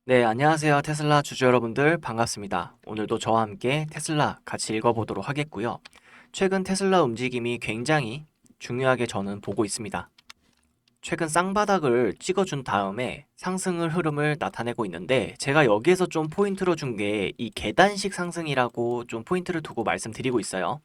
네, 안녕하세요. 테슬라 주주 여러분들 반갑습니다. 오늘도 저와 함께 테슬라 같이 읽어보도록 하겠고요. 최근 테슬라 움직임이 굉장히 중요하게 저는 보고 있습니다. 최근 쌍바닥을 찍어준 다음에 상승을 흐름을 나타내고 있는데 제가 여기에서 좀 포인트로 준 게 이 계단식 상승이라고 좀 포인트를 두고 말씀드리고 있어요.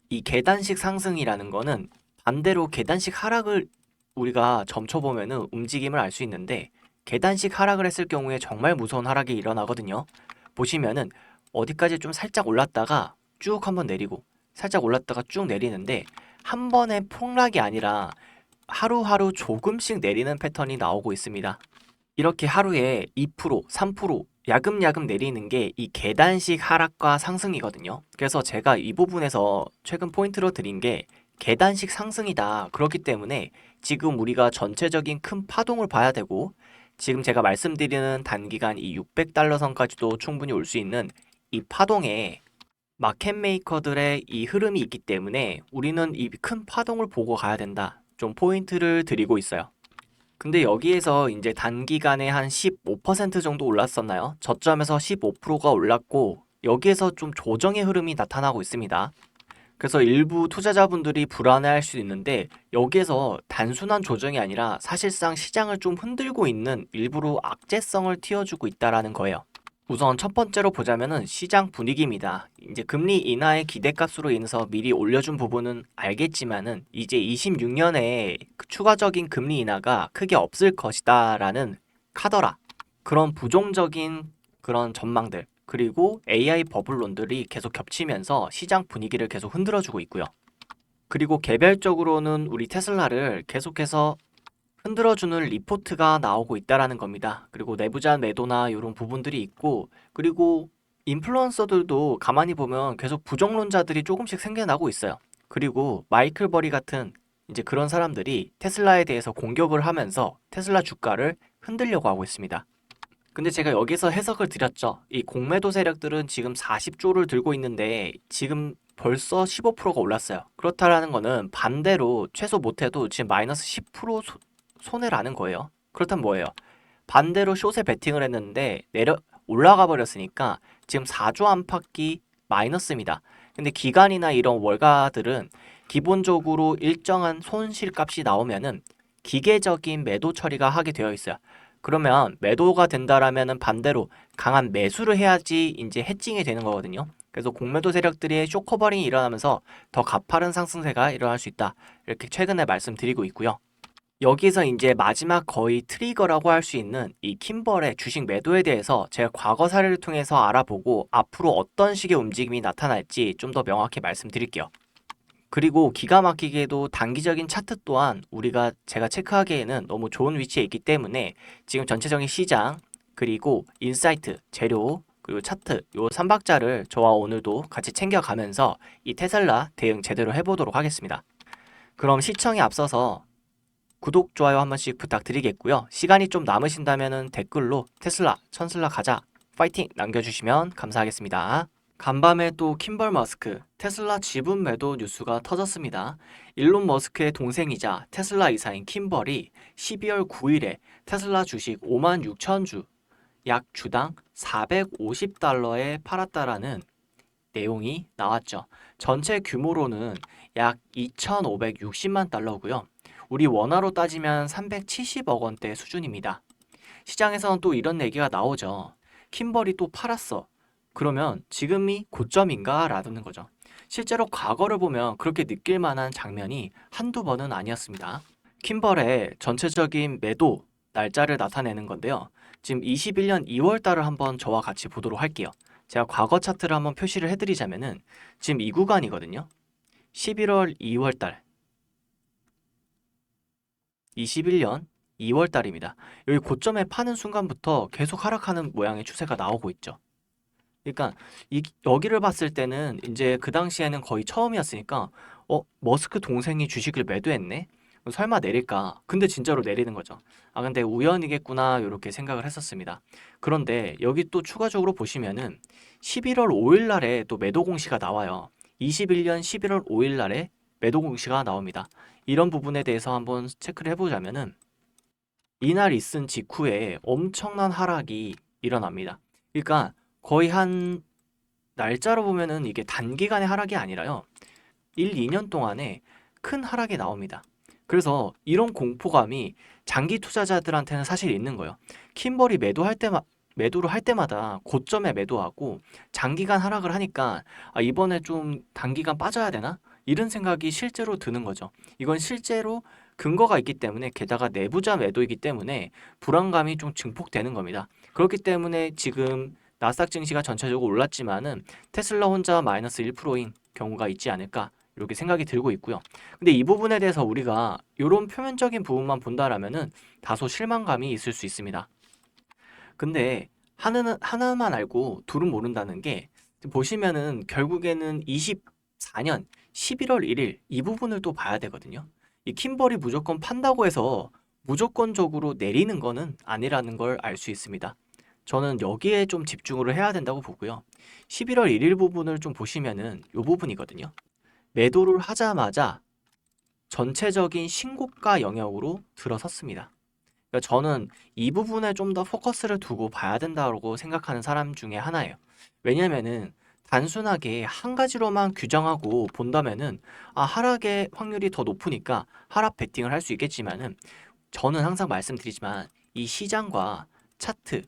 이 계단식 상승이라는 거는 반대로 계단식 하락을 우리가 점쳐보면은 움직임을 알 수 있는데 계단식 하락을 했을 경우에 정말 무서운 하락이 일어나거든요. 보시면은 어디까지 좀 살짝 올랐다가 쭉 한번 내리고 살짝 올랐다가 쭉 내리는데 한 번의 폭락이 아니라 하루하루 조금씩 내리는 패턴이 나오고 있습니다. 이렇게 하루에 2%, 3% 야금야금 내리는 게 이 계단식 하락과 상승이거든요. 그래서 제가 이 부분에서 최근 포인트로 드린 게 계단식 상승이다. 그렇기 때문에 지금 우리가 전체적인 큰 파동을 봐야 되고 지금 제가 말씀드리는 단기간 이 600달러 선까지도 충분히 올 수 있는 이 파동에 마켓 메이커들의 이 흐름이 있기 때문에 우리는 이 큰 파동을 보고 가야 된다. 좀 포인트를 드리고 있어요. 근데 여기에서 이제 단기간에 한 15% 정도 올랐었나요? 저점에서 15%가 올랐고 여기에서 좀 조정의 흐름이 나타나고 있습니다. 그래서 일부 투자자분들이 불안해할 수 있는데 여기에서 단순한 조정이 아니라 사실상 시장을 좀 흔들고 있는 일부러 악재성을 틔워주고 있다라는 거예요. 우선 첫 번째로 보자면은 시장 분위기입니다. 이제 금리 인하의 기대값으로 인해서 미리 올려준 부분은 알겠지만은 이제 26년에 추가적인 금리 인하가 크게 없을 것이다라는 카더라. 그런 부정적인 그런 전망들 그리고 AI 버블론들이 계속 겹치면서 시장 분위기를 계속 흔들어주고 있고요. 그리고 개별적으로는 우리 테슬라를 계속해서 흔들어주는 리포트가 나오고 있다라는 겁니다. 그리고 내부자 매도나 이런 부분들이 있고, 그리고 인플루언서들도 가만히 보면 계속 부정론자들이 조금씩 생겨나고 있어요. 그리고 마이클 버리 같은 이제 그런 사람들이 테슬라에 대해서 공격을 하면서 테슬라 주가를 흔들려고 하고 있습니다. 근데 제가 여기서 해석을 드렸죠. 이 공매도 세력들은 지금 40조를 들고 있는데 지금 벌써 15%가 올랐어요. 그렇다라는 거는 반대로 최소 못해도 지금 마이너스 10% 손해라는 거예요. 그렇다면 뭐예요? 반대로 숏에 베팅을 했는데 올라가 버렸으니까 지금 4조 안팎이 마이너스입니다. 근데 기간이나 이런 월가들은 기본적으로 일정한 손실값이 나오면은 기계적인 매도 처리가 하게 되어 있어요. 그러면 매도가 된다라면은 반대로 강한 매수를 해야지 이제 해칭이 되는 거거든요. 그래서 공매도 세력들의 쇼커버링이 일어나면서 더 가파른 상승세가 일어날 수 있다. 이렇게 최근에 말씀드리고 있고요. 여기서 이제 마지막 거의 트리거라고 할 수 있는 이 킴벌의 주식 매도에 대해서 제가 과거 사례를 통해서 알아보고 앞으로 어떤 식의 움직임이 나타날지 좀 더 명확히 말씀드릴게요. 그리고 기가 막히게도 단기적인 차트 또한 제가 체크하기에는 너무 좋은 위치에 있기 때문에 지금 전체적인 시장 그리고 인사이트, 재료 그리고 차트 요 3박자를 저와 오늘도 같이 챙겨가면서 이 테슬라 대응 제대로 해보도록 하겠습니다. 그럼 시청에 앞서서 구독, 좋아요 한 번씩 부탁드리겠고요. 시간이 좀 남으신다면 댓글로 테슬라, 천슬라 가자, 파이팅 남겨주시면 감사하겠습니다. 간밤에 또 킴벌 머스크, 테슬라 지분 매도 뉴스가 터졌습니다. 일론 머스크의 동생이자 테슬라 이사인 킴벌이 12월 9일에 테슬라 주식 5만 6천 주, 약 주당 450달러에 팔았다라는 내용이 나왔죠. 전체 규모로는 약 2,560만 달러고요. 우리 원화로 따지면 370억 원대 수준입니다. 시장에서는 또 이런 얘기가 나오죠. 킴벌이 또 팔았어. 그러면 지금이 고점인가? 라는 거죠. 실제로 과거를 보면 그렇게 느낄 만한 장면이 한두 번은 아니었습니다. 킴벌의 전체적인 매도 날짜를 나타내는 건데요. 지금 21년 2월 달을 한번 저와 같이 보도록 할게요. 제가 과거 차트를 한번 표시를 해드리자면은 지금 이 구간이거든요. 11월 2월 달, 21년 2월 달입니다. 여기 고점에 파는 순간부터 계속 하락하는 모양의 추세가 나오고 있죠. 그러니까 여기를 봤을 때는 이제 그 당시에는 거의 처음이었으니까 머스크 동생이 주식을 매도했네? 설마 내릴까? 근데 진짜로 내리는 거죠. 아 근데 우연이겠구나 이렇게 생각을 했었습니다. 그런데 여기 또 추가적으로 보시면은 11월 5일 날에 또 매도 공시가 나와요. 21년 11월 5일 날에 매도 공시가 나옵니다. 이런 부분에 대해서 한번 체크를 해보자면은 이날 있은 직후에 엄청난 하락이 일어납니다. 그러니까 거의 한 날짜로 보면은 이게 단기간의 하락이 아니라요. 1, 2년 동안에 큰 하락이 나옵니다. 그래서 이런 공포감이 장기 투자자들한테는 사실 있는 거예요. 킴벌이 매도를 할 때마다 고점에 매도하고 장기간 하락을 하니까 아, 이번에 좀 단기간 빠져야 되나? 이런 생각이 실제로 드는 거죠. 이건 실제로 근거가 있기 때문에 게다가 내부자 매도이기 때문에 불안감이 좀 증폭되는 겁니다. 그렇기 때문에 지금 나스닥 증시가 전체적으로 올랐지만은 테슬라 혼자 마이너스 1%인 경우가 있지 않을까 이렇게 생각이 들고 있고요. 근데 이 부분에 대해서 우리가 이런 표면적인 부분만 본다라면은 다소 실망감이 있을 수 있습니다. 근데 하나만 알고 둘은 모른다는 게 보시면은 결국에는 24년 11월 1일 이 부분을 또 봐야 되거든요. 이 킴벌이 무조건 판다고 해서 무조건적으로 내리는 거는 아니라는 걸 알 수 있습니다. 저는 여기에 좀 집중을 해야 된다고 보고요. 11월 1일 부분을 좀 보시면은 이 부분이거든요. 매도를 하자마자 전체적인 신고가 영역으로 들어섰습니다. 그러니까 저는 이 부분에 좀 더 포커스를 두고 봐야 된다고 생각하는 사람 중에 하나예요. 왜냐면은 단순하게 한 가지로만 규정하고 본다면은 아, 하락의 확률이 더 높으니까 하락 베팅을 할 수 있겠지만은 저는 항상 말씀드리지만 이 시장과 차트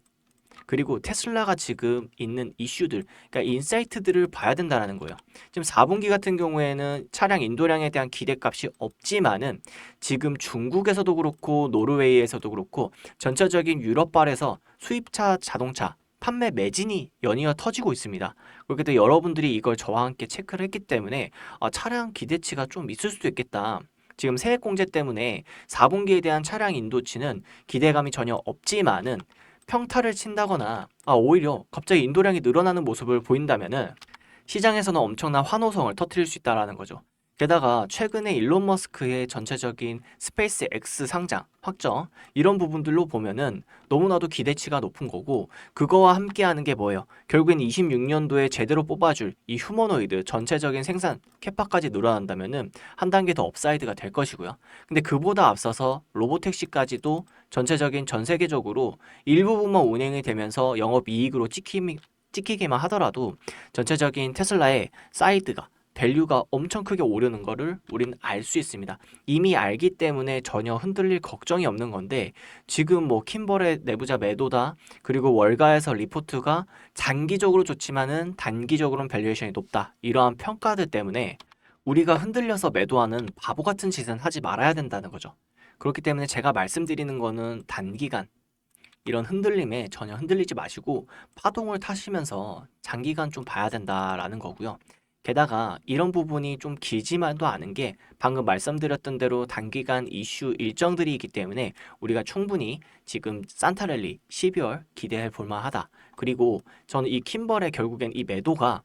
그리고 테슬라가 지금 있는 이슈들, 그러니까 인사이트들을 봐야 된다는 거예요. 지금 4분기 같은 경우에는 차량 인도량에 대한 기대값이 없지만은 지금 중국에서도 그렇고 노르웨이에서도 그렇고 전체적인 유럽발에서 수입차 자동차 판매 매진이 연이어 터지고 있습니다. 그렇게 또 여러분들이 이걸 저와 함께 체크를 했기 때문에 차량 기대치가 좀 있을 수도 있겠다. 지금 세액 공제 때문에 4분기에 대한 차량 인도치는 기대감이 전혀 없지만은 평타를 친다거나 오히려 갑자기 인도량이 늘어나는 모습을 보인다면은 시장에서는 엄청난 환호성을 터뜨릴 수 있다라는 거죠. 게다가 최근에 일론 머스크의 전체적인 스페이스 X 상장, 확정 이런 부분들로 보면은 너무나도 기대치가 높은 거고 그거와 함께하는 게 뭐예요? 결국엔 26년도에 제대로 뽑아줄 이 휴머노이드 전체적인 생산 캐파까지 늘어난다면은 한 단계 더 업사이드가 될 것이고요. 근데 그보다 앞서서 로보택시까지도 전체적인 전 세계적으로 일부분만 운행이 되면서 영업이익으로 찍히기만 하더라도 전체적인 테슬라의 사이드가 밸류가 엄청 크게 오르는 거를 우리는 알 수 있습니다. 이미 알기 때문에 전혀 흔들릴 걱정이 없는 건데 지금 뭐 킴벌의 내부자 매도다 그리고 월가에서 리포트가 장기적으로 좋지만은 단기적으로는 밸류에이션이 높다 이러한 평가들 때문에 우리가 흔들려서 매도하는 바보 같은 짓은 하지 말아야 된다는 거죠. 그렇기 때문에 제가 말씀드리는 거는 단기간 이런 흔들림에 전혀 흔들리지 마시고 파동을 타시면서 장기간 좀 봐야 된다라는 거고요. 게다가 이런 부분이 좀 길지만도 않은 게 방금 말씀드렸던 대로 단기간 이슈 일정들이 있기 때문에 우리가 충분히 지금 산타랠리 12월 기대해 볼 만하다. 그리고 저는 이 킴벌의 결국엔 이 매도가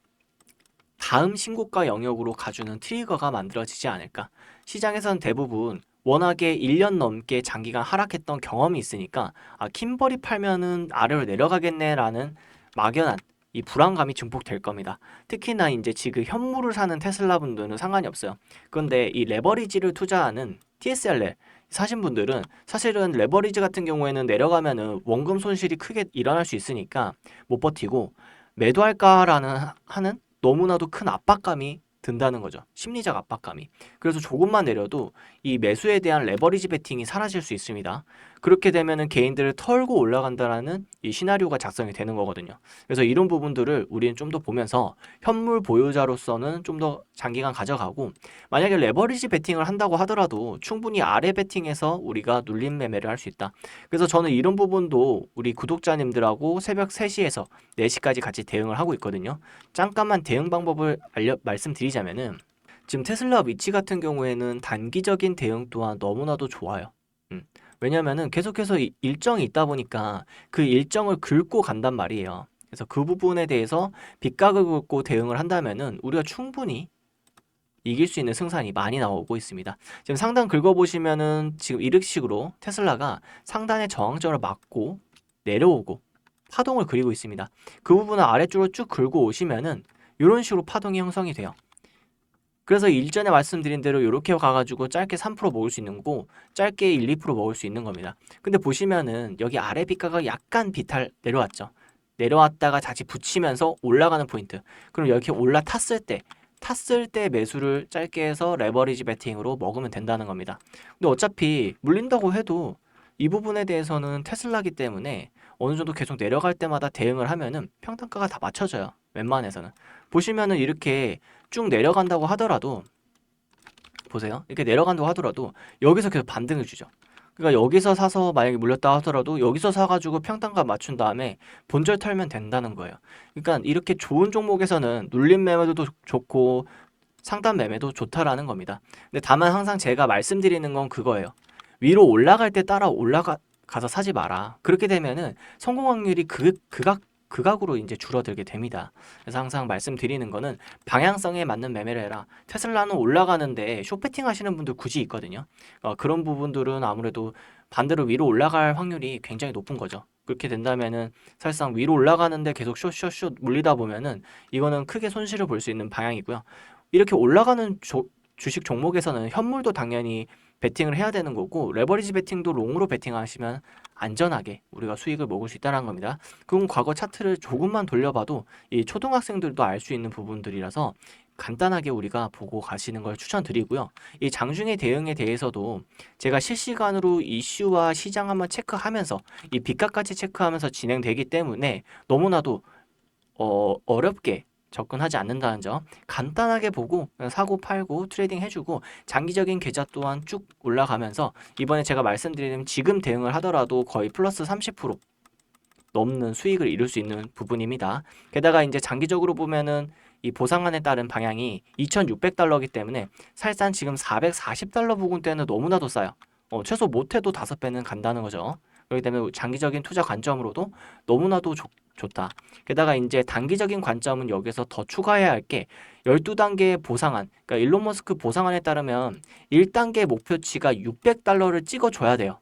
다음 신고가 영역으로 가주는 트리거가 만들어지지 않을까. 시장에서는 대부분 워낙에 1년 넘게 장기간 하락했던 경험이 있으니까 킴벌이 팔면은 아래로 내려가겠네라는 막연한 이 불안감이 증폭될 겁니다. 특히나 이제 지금 현물을 사는 테슬라 분들은 상관이 없어요. 그런데 이 레버리지를 투자하는 TSLR 사신 분들은 사실은 레버리지 같은 경우에는 내려가면은 원금 손실이 크게 일어날 수 있으니까 못 버티고 매도할까라는 하는 너무나도 큰 압박감이 든다는 거죠. 심리적 압박감이. 그래서 조금만 내려도 이 매수에 대한 레버리지 베팅이 사라질 수 있습니다. 그렇게 되면은 개인들을 털고 올라간다라는 이 시나리오가 작성이 되는 거거든요. 그래서 이런 부분들을 우리는 좀 더 보면서 현물 보유자로서는 좀 더 장기간 가져가고 만약에 레버리지 베팅을 한다고 하더라도 충분히 아래 베팅에서 우리가 눌림 매매를 할 수 있다. 그래서 저는 이런 부분도 우리 구독자님들하고 새벽 3시에서 4시까지 같이 대응을 하고 있거든요. 잠깐만 대응 방법을 말씀드리자면은 지금 테슬라 위치 같은 경우에는 단기적인 대응 또한 너무나도 좋아요. 왜냐면은 계속해서 일정이 있다 보니까 그 일정을 긁고 간단 말이에요. 그래서 그 부분에 대해서 빗각을 긋고 대응을 한다면은 우리가 충분히 이길 수 있는 승산이 많이 나오고 있습니다. 지금 상단 긁어보시면은 지금 이렇식으로 테슬라가 상단의 저항점을 맞고 내려오고 파동을 그리고 있습니다. 그 부분을 아래쪽으로 쭉 긁고 오시면은 이런 식으로 파동이 형성이 돼요. 그래서 일전에 말씀드린 대로 이렇게 가가지고 짧게 3% 먹을 수 있는 거고 짧게 1, 2% 먹을 수 있는 겁니다. 근데 보시면은 여기 아래 비가가 약간 비탈 내려왔죠. 내려왔다가 다시 붙이면서 올라가는 포인트. 그럼 이렇게 탔을 때 매수를 짧게 해서 레버리지 베팅으로 먹으면 된다는 겁니다. 근데 어차피 물린다고 해도 이 부분에 대해서는 테슬라기 때문에 어느 정도 계속 내려갈 때마다 대응을 하면은 평단가가 다 맞춰져요. 웬만해서는. 보시면은 이렇게 쭉 내려간다고 하더라도 보세요. 이렇게 내려간다고 하더라도 여기서 계속 반등을 주죠. 그러니까 여기서 사서 만약에 물렸다 하더라도 여기서 사가지고 평단가 맞춘 다음에 본절 털면 된다는 거예요. 그러니까 이렇게 좋은 종목에서는 눌림 매매도 좋고 상단 매매도 좋다라는 겁니다. 근데 다만 항상 제가 말씀드리는 건 그거예요. 위로 올라갈 때 따라 올라가서 사지 마라. 그렇게 되면은 성공 확률이 극악으로 이제 줄어들게 됩니다. 그래서 항상 말씀드리는 거는 방향성에 맞는 매매를 해라. 테슬라는 올라가는데 숏배팅 하시는 분들 굳이 있거든요. 그런 부분들은 아무래도 반대로 위로 올라갈 확률이 굉장히 높은 거죠. 그렇게 된다면은 사실상 위로 올라가는데 계속 숏 물리다 보면은 이거는 크게 손실을 볼 수 있는 방향이고요. 이렇게 올라가는 주식 종목에서는 현물도 당연히 베팅을 해야 되는 거고 레버리지 베팅도 롱으로 베팅하시면 안전하게 우리가 수익을 먹을 수 있다는 겁니다. 그럼 과거 차트를 조금만 돌려봐도 이 초등학생들도 알 수 있는 부분들이라서 간단하게 우리가 보고 가시는 걸 추천드리고요. 이 장중의 대응에 대해서도 제가 실시간으로 이슈와 시장 한번 체크하면서 이 비가까지 체크하면서 진행되기 때문에 너무나도 어렵게 접근하지 않는다는 점 간단하게 보고 그냥 사고 팔고 트레이딩 해주고 장기적인 계좌 또한 쭉 올라가면서 이번에 제가 말씀드린 지금 대응을 하더라도 거의 플러스 30% 넘는 수익을 이룰 수 있는 부분입니다. 게다가 이제 장기적으로 보면은 이 보상안에 따른 방향이 2,600달러이기 때문에 사실상 지금 440달러 부근대는 너무나도 싸요. 최소 못해도 5배는 간다는 거죠. 그렇기 때문에 장기적인 투자 관점으로도 너무나도 좋다. 게다가 이제 단기적인 관점은 여기서 더 추가해야 할 게 12단계의 보상안, 그러니까 일론 머스크 보상안에 따르면 1단계 목표치가 600달러를 찍어줘야 돼요.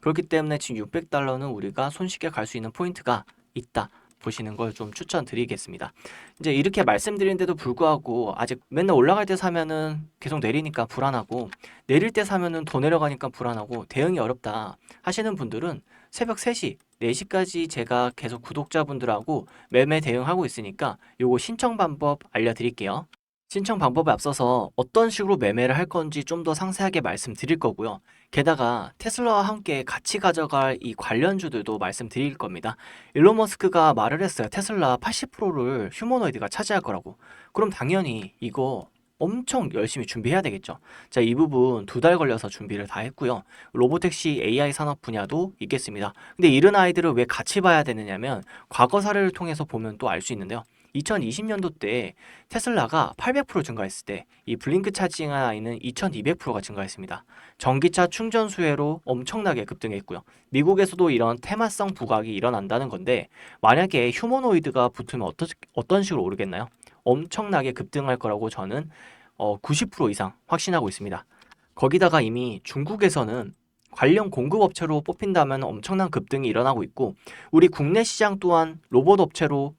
그렇기 때문에 지금 600달러는 우리가 손쉽게 갈 수 있는 포인트가 있다. 보시는 걸 좀 추천드리겠습니다. 이제 이렇게 말씀드리는데도 불구하고 아직 맨날 올라갈 때 사면은 계속 내리니까 불안하고 내릴 때 사면은 더 내려가니까 불안하고 대응이 어렵다 하시는 분들은 새벽 3시, 4시까지 제가 계속 구독자분들하고 매매 대응하고 있으니까 요거 신청 방법 알려드릴게요. 신청 방법에 앞서서 어떤 식으로 매매를 할 건지 좀 더 상세하게 말씀드릴 거고요. 게다가 테슬라와 함께 같이 가져갈 이 관련주들도 말씀드릴 겁니다. 일론 머스크가 말을 했어요. 테슬라 80%를 휴머노이드가 차지할 거라고. 그럼 당연히 이거 엄청 열심히 준비해야 되겠죠. 자, 이 부분 2달 걸려서 준비를 다 했고요. 로보택시 AI 산업 분야도 있겠습니다. 근데 이런 아이들을 왜 같이 봐야 되느냐면 과거 사례를 통해서 보면 또 알 수 있는데요. 2020년도 때 테슬라가 800% 증가했을 때 이 블링크 차징 아이는 2200%가 증가했습니다. 전기차 충전 수혜로 엄청나게 급등했고요. 미국에서도 이런 테마성 부각이 일어난다는 건데 만약에 휴머노이드가 붙으면 어떤 식으로 오르겠나요? 엄청나게 급등할 거라고 저는 90% 이상 확신하고 있습니다. 거기다가 이미 중국에서는 관련 공급업체로 뽑힌다면 엄청난 급등이 일어나고 있고 우리 국내 시장 또한 로봇 업체로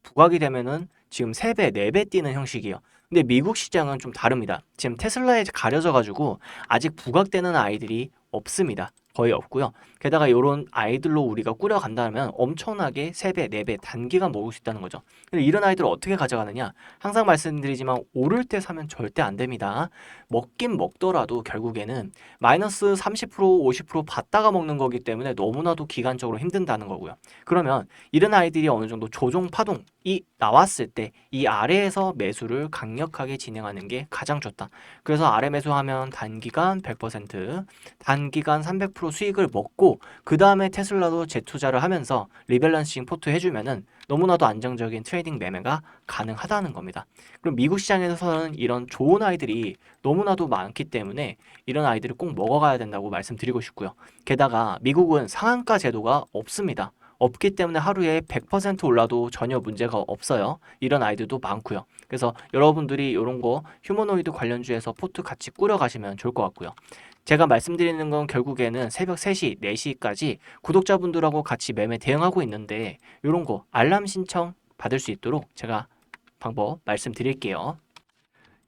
부각이 되면은 지금 3배, 4배 뛰는 형식이에요. 근데 미국 시장은 좀 다릅니다. 지금 테슬라에 가려져 가지고 아직 부각되는 아이들이 없습니다. 거의 없고요. 게다가 이런 아이들로 우리가 꾸려간다면 엄청나게 3배, 4배 단기간 먹을 수 있다는 거죠. 근데 이런 아이들을 어떻게 가져가느냐? 항상 말씀드리지만 오를 때 사면 절대 안 됩니다. 먹긴 먹더라도 결국에는 마이너스 30%, 50% 받다가 먹는 거기 때문에 너무나도 기간적으로 힘든다는 거고요. 그러면 이런 아이들이 어느 정도 조종 파동이 나왔을 때 이 아래에서 매수를 강력하게 진행하는 게 가장 좋다. 그래서 아래 매수하면 단기간 100%, 단기간 300% 수익을 먹고 그 다음에 테슬라도 재투자를 하면서 리밸런싱 포트 해주면은 너무나도 안정적인 트레이딩 매매가 가능하다는 겁니다. 그럼 미국 시장에서는 이런 좋은 아이들이 너무나도 많기 때문에 이런 아이들을 꼭 먹어가야 된다고 말씀드리고 싶고요. 게다가 미국은 상한가 제도가 없습니다. 없기 때문에 하루에 100% 올라도 전혀 문제가 없어요. 이런 아이들도 많고요. 그래서 여러분들이 이런 거 휴머노이드 관련주에서 포트 같이 꾸려 가시면 좋을 것 같고요. 제가 말씀드리는 건 결국에는 새벽 3시, 4시까지 구독자분들하고 같이 매매 대응하고 있는데 이런 거 알람 신청 받을 수 있도록 제가 방법 말씀드릴게요.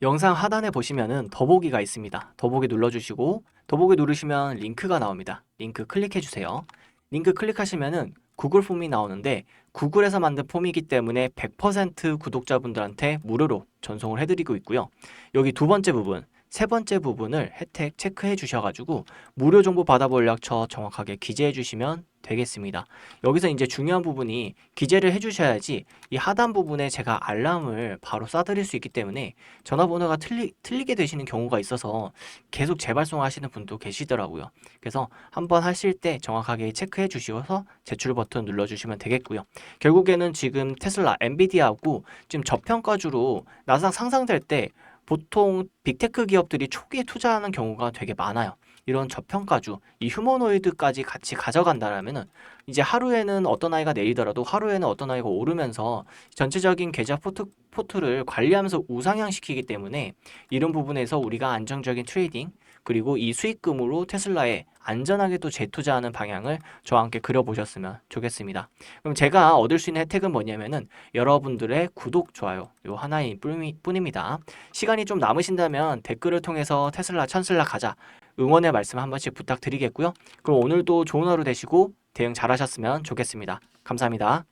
영상 하단에 보시면은 더보기가 있습니다. 더보기 눌러주시고 더보기 누르시면 링크가 나옵니다. 링크 클릭해 주세요. 링크 클릭하시면은 구글 폼이 나오는데 구글에서 만든 폼이기 때문에 100% 구독자분들한테 무료로 전송을 해드리고 있고요. 여기 두 번째 부분, 세 번째 부분을 혜택 체크해 주셔가지고 무료 정보 받아볼 연락처 정확하게 기재해 주시면 되겠습니다. 여기서 이제 중요한 부분이 기재를 해 주셔야지 이 하단 부분에 제가 알람을 바로 쏴드릴 수 있기 때문에 전화번호가 틀리게 되시는 경우가 있어서 계속 재발송하시는 분도 계시더라고요. 그래서 한번 하실 때 정확하게 체크해 주셔서 제출 버튼 눌러주시면 되겠고요. 결국에는 지금 테슬라, 엔비디아하고 지금 저평가주로 나스닥 상장될 때 보통 빅테크 기업들이 초기에 투자하는 경우가 되게 많아요. 이런 저평가주, 이 휴머노이드까지 같이 가져간다라면은 이제 하루에는 어떤 아이가 내리더라도 하루에는 어떤 아이가 오르면서 전체적인 계좌 포트를 관리하면서 우상향시키기 때문에 이런 부분에서 우리가 안정적인 트레이딩 그리고 이 수익금으로 테슬라에 안전하게 또 재투자하는 방향을 저와 함께 그려보셨으면 좋겠습니다. 그럼 제가 얻을 수 있는 혜택은 뭐냐면은 여러분들의 구독, 좋아요 요 하나인 뿐입니다. 시간이 좀 남으신다면 댓글을 통해서 테슬라 천슬라 가자 응원의 말씀 한 번씩 부탁드리겠고요. 그럼 오늘도 좋은 하루 되시고 대응 잘하셨으면 좋겠습니다. 감사합니다.